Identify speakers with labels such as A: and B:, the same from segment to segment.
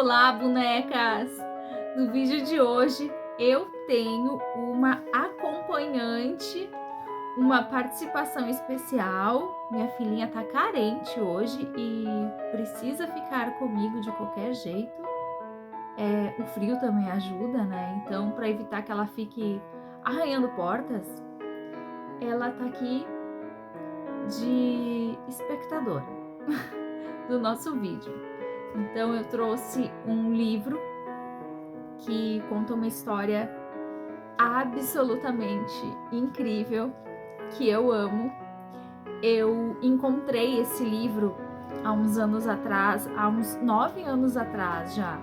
A: Olá, bonecas! No vídeo de hoje eu tenho uma acompanhante, uma participação especial. Minha filhinha tá carente hoje e precisa ficar comigo de qualquer jeito. O frio também ajuda, né? Então, para evitar que ela fique arranhando portas, ela tá aqui de espectadora do nosso vídeo. Então eu trouxe um livro que conta uma história absolutamente incrível, que eu amo. Eu encontrei esse livro há uns anos atrás, há uns 9 anos atrás já,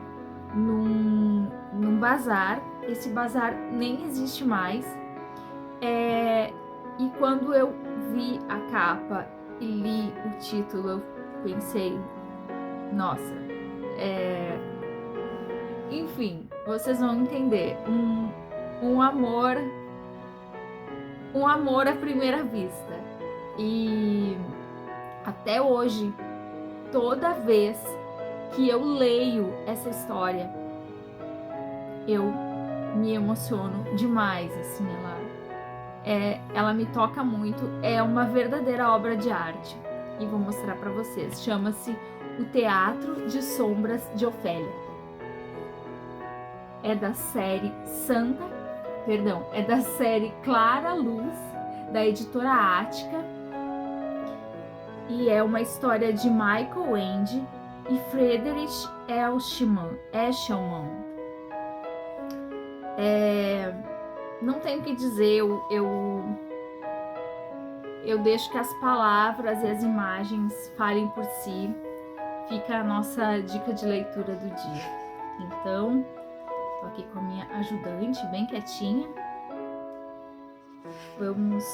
A: num bazar. Esse bazar nem existe mais. E quando eu vi a capa e li o título, eu pensei, nossa, enfim, vocês vão entender, um amor à primeira vista. E até hoje, toda vez que eu leio essa história, eu me emociono demais, assim, ela me toca muito, é uma verdadeira obra de arte. E vou mostrar para vocês, chama-se O Teatro de Sombras de Ofélia. É da série Clara Luz, da editora Ática, e é uma história de Michael Ende e Friedrich Eshelman. Não tenho o que dizer, eu deixo que as palavras e as imagens falem por si. Fica a nossa dica de leitura do dia. Então, tô aqui com a minha ajudante, bem quietinha. Vamos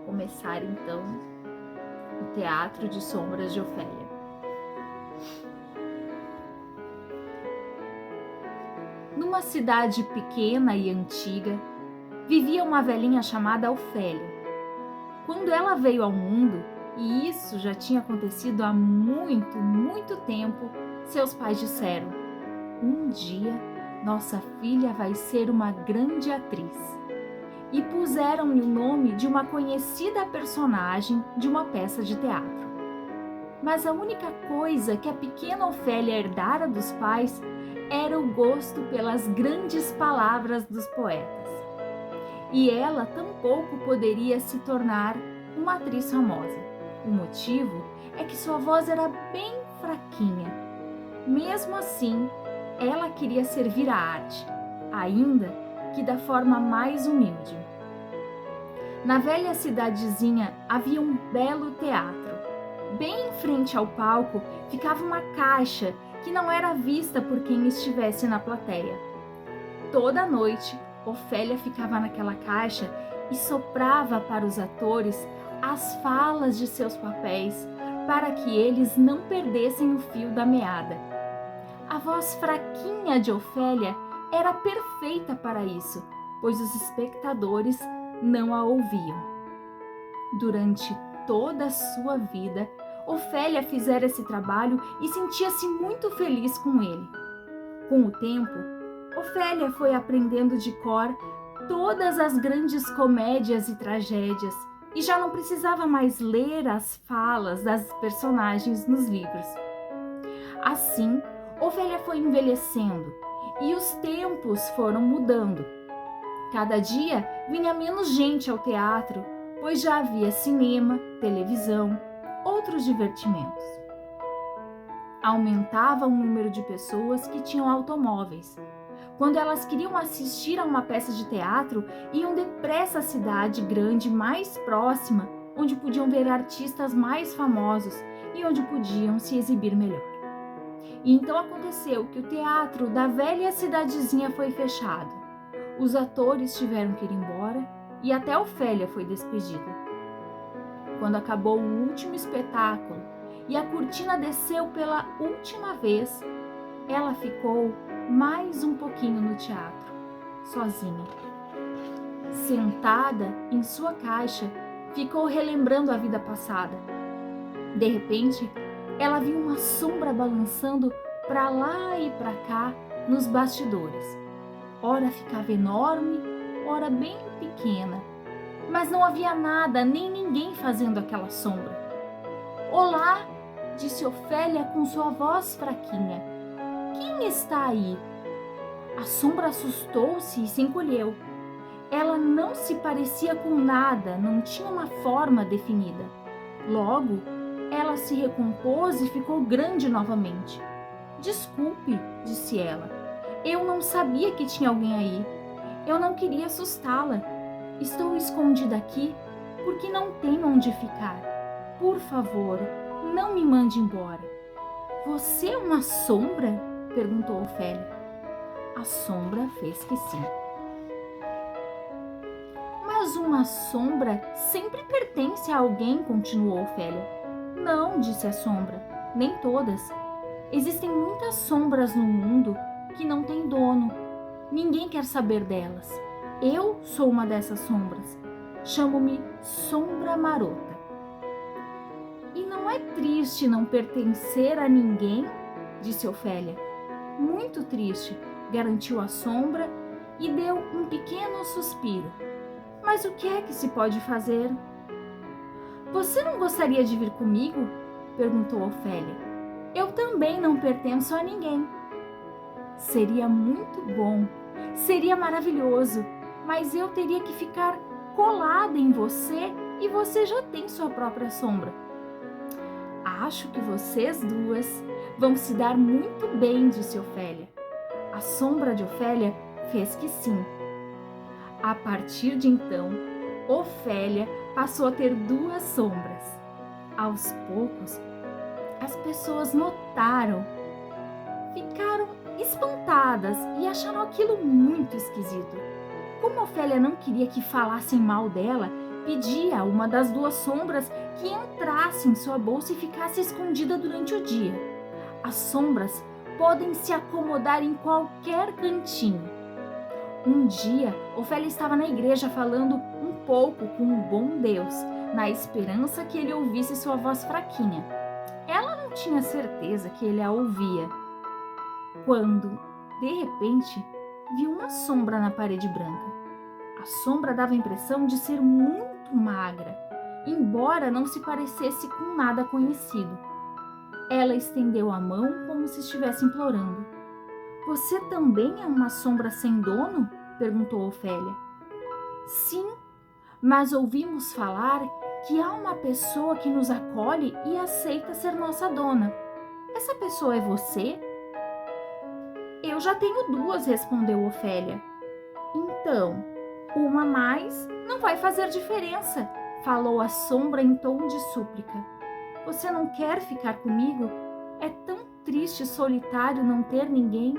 A: começar então o Teatro de Sombras de Ofélia. Numa cidade pequena e antiga, vivia uma velhinha chamada Ofélia. Quando ela veio ao mundo, e isso já tinha acontecido há muito, muito tempo, seus pais disseram: "Um dia nossa filha vai ser uma grande atriz." E puseram-lhe o nome de uma conhecida personagem de uma peça de teatro. Mas a única coisa que a pequena Ofélia herdara dos pais era o gosto pelas grandes palavras dos poetas. E ela tampouco poderia se tornar uma atriz famosa. O motivo é que sua voz era bem fraquinha. Mesmo assim, ela queria servir à arte, ainda que da forma mais humilde. Na velha cidadezinha havia um belo teatro. Bem em frente ao palco ficava uma caixa que não era vista por quem estivesse na plateia. Toda noite, Ofélia ficava naquela caixa e soprava para os atores as falas de seus papéis, para que eles não perdessem o fio da meada. A voz fraquinha de Ofélia era perfeita para isso, pois os espectadores não a ouviam. Durante toda a sua vida, Ofélia fizera esse trabalho e sentia-se muito feliz com ele. Com o tempo, Ofélia foi aprendendo de cor todas as grandes comédias e tragédias e já não precisava mais ler as falas das personagens nos livros. Assim, Ofélia foi envelhecendo e os tempos foram mudando. Cada dia vinha menos gente ao teatro, pois já havia cinema, televisão, outros divertimentos. Aumentava o número de pessoas que tinham automóveis. Quando elas queriam assistir a uma peça de teatro, iam depressa à cidade grande mais próxima, onde podiam ver artistas mais famosos e onde podiam se exibir melhor. E então aconteceu que o teatro da velha cidadezinha foi fechado. Os atores tiveram que ir embora e até Ofélia foi despedida. Quando acabou o último espetáculo e a cortina desceu pela última vez, ela ficou mais um pouquinho no teatro, sozinha. Sentada em sua caixa, ficou relembrando a vida passada. De repente, ela viu uma sombra balançando para lá e para cá nos bastidores. Ora ficava enorme, ora bem pequena, mas não havia nada nem ninguém fazendo aquela sombra. Olá, disse Ofélia com sua voz fraquinha. Quem está aí? A sombra assustou-se e se encolheu. Ela não se parecia com nada, não tinha uma forma definida. Logo, ela se recompôs e ficou grande novamente. Desculpe, disse ela. Eu não sabia que tinha alguém aí. Eu não queria assustá-la. Estou escondida aqui porque não tenho onde ficar. Por favor, não me mande embora. Você é uma sombra? Perguntou Ofélia. A sombra fez que sim. Mas uma sombra sempre pertence a alguém, continuou Ofélia. Não, disse a sombra, nem todas. Existem muitas sombras no mundo que não têm dono. Ninguém quer saber delas. Eu sou uma dessas sombras. Chamo-me Sombra Marota. E não é triste não pertencer a ninguém? Disse Ofélia. Muito triste, garantiu a sombra e deu um pequeno suspiro. Mas o que é que se pode fazer? Você não gostaria de vir comigo? Perguntou Ofélia. Eu também não pertenço a ninguém. Seria muito bom, seria maravilhoso, mas eu teria que ficar colada em você e você já tem sua própria sombra. Acho que vocês duas vão se dar muito bem, disse Ofélia. A sombra de Ofélia fez que sim. A partir de então, Ofélia passou a ter duas sombras. Aos poucos, as pessoas notaram, ficaram espantadas e acharam aquilo muito esquisito. Como Ofélia não queria que falassem mal dela, pedia a uma das duas sombras que entrasse em sua bolsa e ficasse escondida durante o dia. As sombras podem se acomodar em qualquer cantinho. Um dia, Ofélia estava na igreja falando um pouco com o bom Deus, na esperança que ele ouvisse sua voz fraquinha. Ela não tinha certeza que ele a ouvia, quando, de repente, viu uma sombra na parede branca. A sombra dava a impressão de ser muito magra, embora não se parecesse com nada conhecido. Ela estendeu a mão como se estivesse implorando. Você também é uma sombra sem dono? Perguntou Ofélia. Sim, mas ouvimos falar que há uma pessoa que nos acolhe e aceita ser nossa dona. Essa pessoa é você? Eu já tenho duas, respondeu Ofélia. Então, uma a mais não vai fazer diferença, falou a sombra em tom de súplica. Você não quer ficar comigo? É tão triste e solitário não ter ninguém.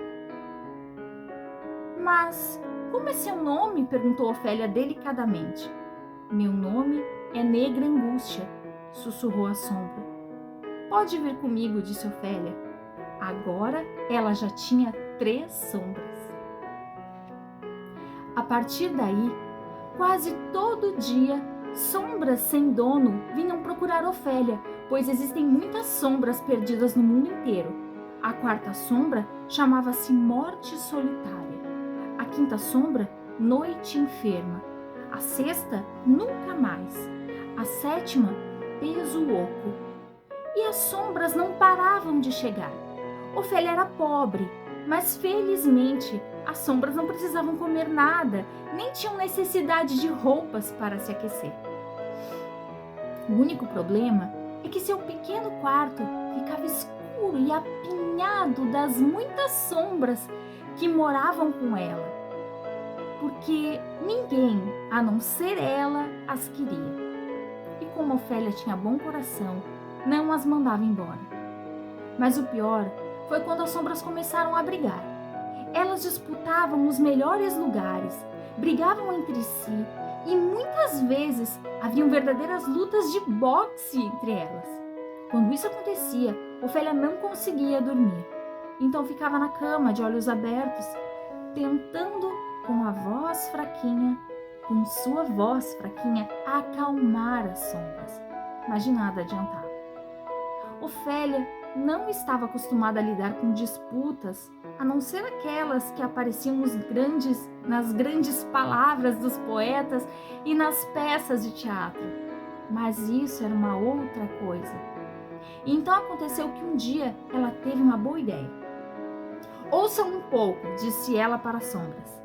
A: Mas como é seu nome? Perguntou Ofélia delicadamente. Meu nome é Negra Angústia, sussurrou a sombra. Pode vir comigo, disse Ofélia. Agora ela já tinha 3 sombras. A partir daí, quase todo dia, sombras sem dono vinham procurar Ofélia, pois existem muitas sombras perdidas no mundo inteiro. A 4ª sombra chamava-se Morte Solitária. A 5ª sombra, Noite Enferma. A 6ª, Nunca Mais. A 7ª, Peso Oco. E as sombras não paravam de chegar. Ofélia era pobre, mas felizmente as sombras não precisavam comer nada, nem tinham necessidade de roupas para se aquecer. O único problema é que seu pequeno quarto ficava escuro e apinhado das muitas sombras que moravam com ela, porque ninguém, a não ser ela, as queria. E como Ofélia tinha bom coração, não as mandava embora. Mas o pior foi quando as sombras começaram a brigar. Elas disputavam os melhores lugares, brigavam entre si e muitas vezes haviam verdadeiras lutas de boxe entre elas. Quando isso acontecia, Ofélia não conseguia dormir. Então ficava na cama de olhos abertos, tentando com sua voz fraquinha, acalmar as sombras. Mas de nada adiantava. Ofélia não estava acostumada a lidar com disputas, a não ser aquelas que apareciam nas grandes palavras dos poetas e nas peças de teatro. Mas isso era uma outra coisa. E então aconteceu que um dia ela teve uma boa ideia. Ouçam um pouco, disse ela para as sombras.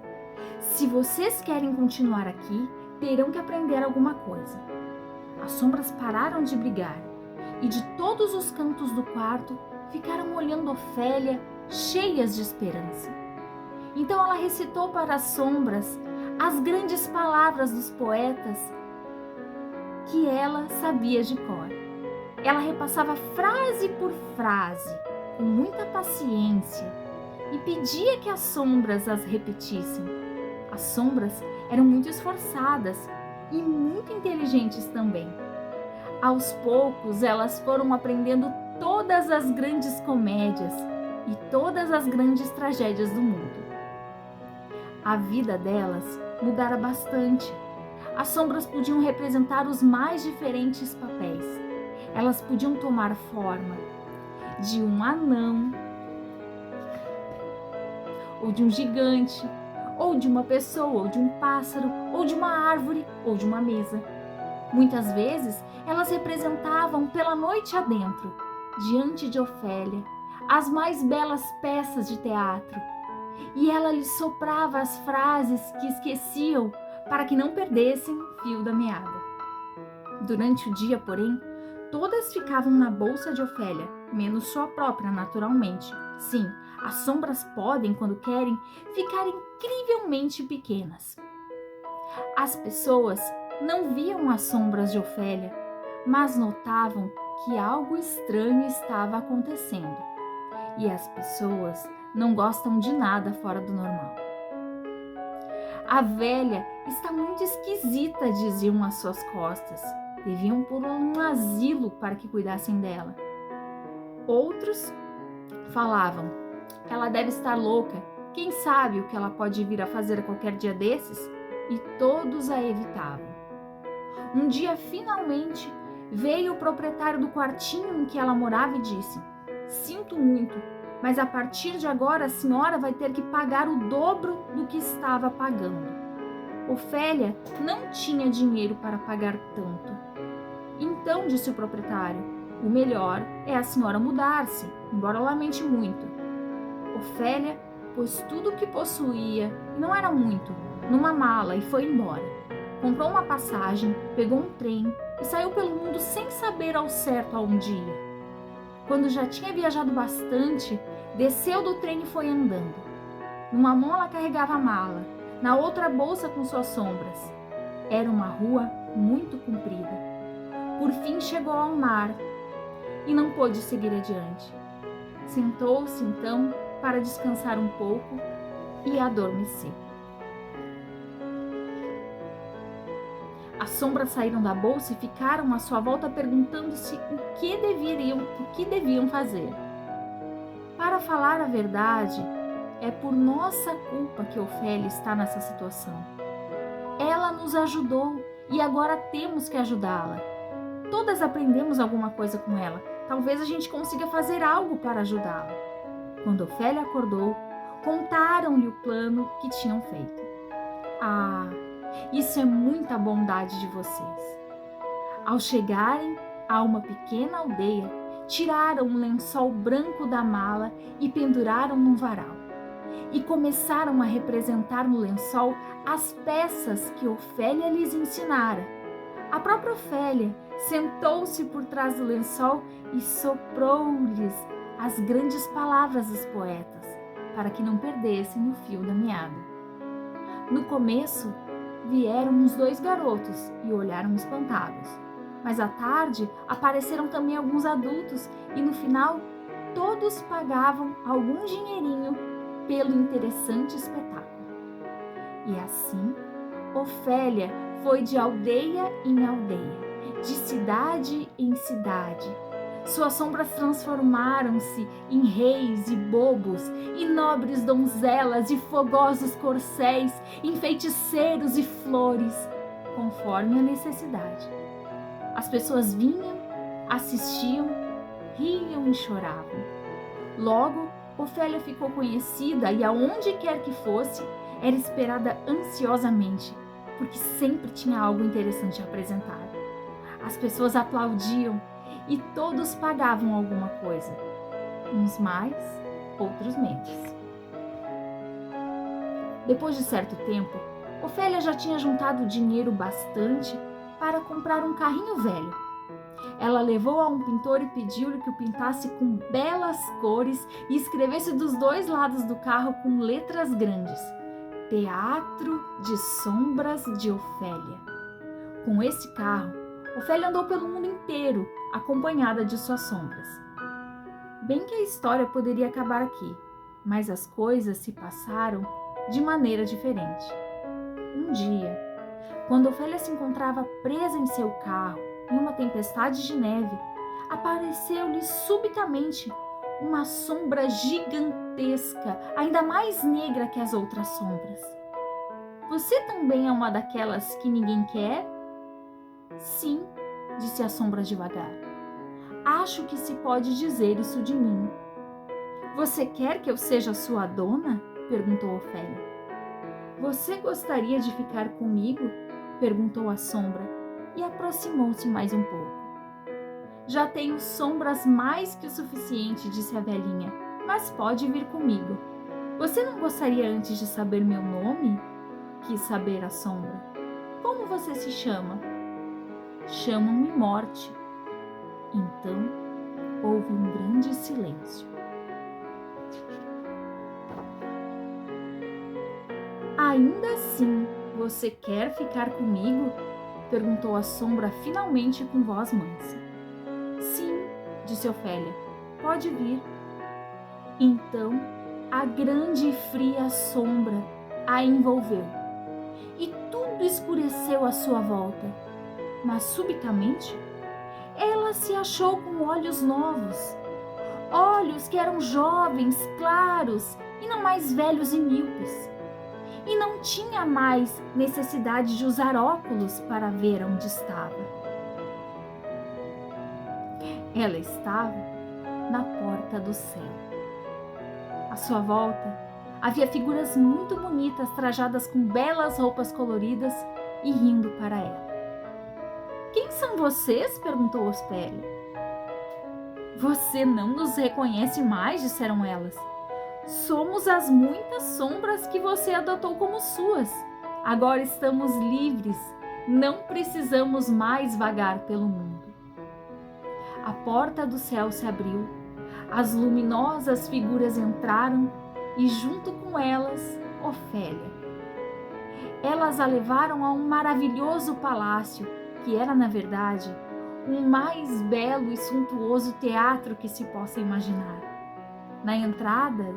A: Se vocês querem continuar aqui, terão que aprender alguma coisa. As sombras pararam de brigar e de todos os cantos do quarto ficaram olhando Ofélia, cheias de esperança. Então ela recitou para as sombras as grandes palavras dos poetas que ela sabia de cor. Ela repassava frase por frase, com muita paciência, e pedia que as sombras as repetissem. As sombras eram muito esforçadas e muito inteligentes também. Aos poucos, elas foram aprendendo todas as grandes comédias e todas as grandes tragédias do mundo. A vida delas mudara bastante. As sombras podiam representar os mais diferentes papéis. Elas podiam tomar forma de um anão, ou de um gigante, ou de uma pessoa, ou de um pássaro, ou de uma árvore, ou de uma mesa. Muitas vezes, elas representavam pela noite adentro, diante de Ofélia, as mais belas peças de teatro. E ela lhes soprava as frases que esqueciam para que não perdessem o fio da meada. Durante o dia, porém, todas ficavam na bolsa de Ofélia, menos sua própria, naturalmente. Sim, as sombras podem, quando querem, ficar incrivelmente pequenas. As pessoas não viam as sombras de Ofélia, mas notavam que algo estranho estava acontecendo. E as pessoas não gostam de nada fora do normal. A velha está muito esquisita, diziam às suas costas. Deviam pôr um asilo para que cuidassem dela. Outros falavam, ela deve estar louca, quem sabe o que ela pode vir a fazer a qualquer dia desses? E todos a evitavam. Um dia, finalmente, veio o proprietário do quartinho em que ela morava e disse, sinto muito, mas a partir de agora a senhora vai ter que pagar o dobro do que estava pagando. Ofélia não tinha dinheiro para pagar tanto. Então, disse o proprietário, o melhor é a senhora mudar-se, embora lamente muito. Ofélia pôs tudo o que possuía, e não era muito, numa mala e foi embora. Comprou uma passagem, pegou um trem e saiu pelo mundo sem saber ao certo aonde ia. Quando já tinha viajado bastante, desceu do trem e foi andando. Numa mão ela carregava a mala, na outra a bolsa com suas sombras. Era uma rua muito comprida. Por fim chegou ao mar e não pôde seguir adiante. Sentou-se então para descansar um pouco e adormeceu. As sombras saíram da bolsa e ficaram à sua volta perguntando-se o que deviam fazer. Para falar a verdade, é por nossa culpa que Ofélia está nessa situação. Ela nos ajudou e agora temos que ajudá-la. Todas aprendemos alguma coisa com ela. Talvez a gente consiga fazer algo para ajudá-la. Quando Ofélia acordou, contaram-lhe o plano que tinham feito. Ah, isso é muita bondade de vocês. Ao chegarem a uma pequena aldeia, tiraram um lençol branco da mala e penduraram num varal. E começaram a representar no lençol as peças que Ofélia lhes ensinara. A própria Ofélia sentou-se por trás do lençol e soprou-lhes as grandes palavras dos poetas, para que não perdessem o fio da meada. No começo, vieram os 2 garotos e olharam espantados. Mas à tarde apareceram também alguns adultos e no final todos pagavam algum dinheirinho pelo interessante espetáculo. E assim, Ofélia foi de aldeia em aldeia, de cidade em cidade. Suas sombras transformaram-se em reis e bobos, em nobres donzelas e fogosos corcéis, em feiticeiros e flores, conforme a necessidade. As pessoas vinham, assistiam riam e choravam. Logo, Ofélia ficou conhecida e aonde quer que fosse, era esperada ansiosamente, porque sempre tinha algo interessante a apresentar. As pessoas aplaudiam e todos pagavam alguma coisa, uns mais, outros menos. Depois de certo tempo, Ofélia já tinha juntado dinheiro bastante para comprar um carrinho velho. Ela levou a um pintor e pediu-lhe que o pintasse com belas cores e escrevesse dos dois lados do carro com letras grandes: Teatro de Sombras de Ofélia. Com esse carro, Ofélia andou pelo mundo inteiro, acompanhada de suas sombras. Bem que a história poderia acabar aqui, mas as coisas se passaram de maneira diferente. Um dia, quando Ofélia se encontrava presa em seu carro, em uma tempestade de neve, apareceu-lhe subitamente uma sombra gigantesca, ainda mais negra que as outras sombras. Você também é uma daquelas que ninguém quer? Sim, disse a sombra devagar. Acho que se pode dizer isso de mim. Você quer que eu seja sua dona? Perguntou Ofélia. Você gostaria de ficar comigo? Perguntou a sombra e aproximou-se mais um pouco. Já tenho sombras mais que o suficiente, disse a velhinha, mas pode vir comigo. Você não gostaria antes de saber meu nome? Quis saber a sombra. Como você se chama? Chamam-me Morte. Então houve um grande silêncio. Ainda assim, você quer ficar comigo? Perguntou a sombra finalmente com voz mansa. Sim, disse Ofélia, pode vir. Então, a grande e fria sombra a envolveu e tudo escureceu à sua volta. Mas subitamente, ela se achou com olhos novos. Olhos que eram jovens, claros e não mais velhos e míopes. E não tinha mais necessidade de usar óculos para ver onde estava. Ela estava na porta do céu. À sua volta, havia figuras muito bonitas trajadas com belas roupas coloridas e rindo para ela. Quem são vocês? Perguntou Ofélia. Você não nos reconhece mais, disseram elas. Somos as muitas sombras que você adotou como suas. Agora estamos livres, não precisamos mais vagar pelo mundo. A porta do céu se abriu, as luminosas figuras entraram e junto com elas, Ofélia. Elas a levaram a um maravilhoso palácio, que era, na verdade, o mais belo e suntuoso teatro que se possa imaginar. Na entrada,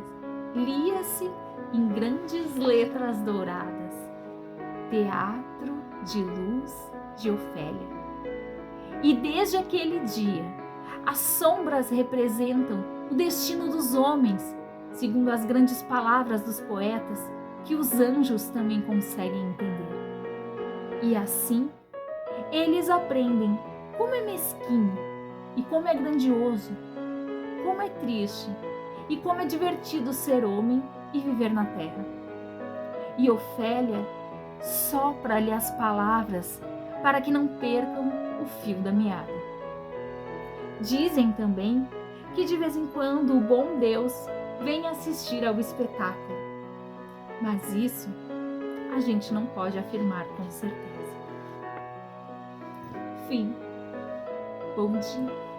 A: lia-se em grandes letras douradas: Teatro de Luz de Ofélia. E desde aquele dia, as sombras representam o destino dos homens, segundo as grandes palavras dos poetas, que os anjos também conseguem entender. E assim, eles aprendem como é mesquinho e como é grandioso, como é triste e como é divertido ser homem e viver na terra. E Ofélia sopra-lhe as palavras para que não percam o fio da meada. Dizem também que de vez em quando o bom Deus vem assistir ao espetáculo, mas isso a gente não pode afirmar com certeza. Fim. Bom dia.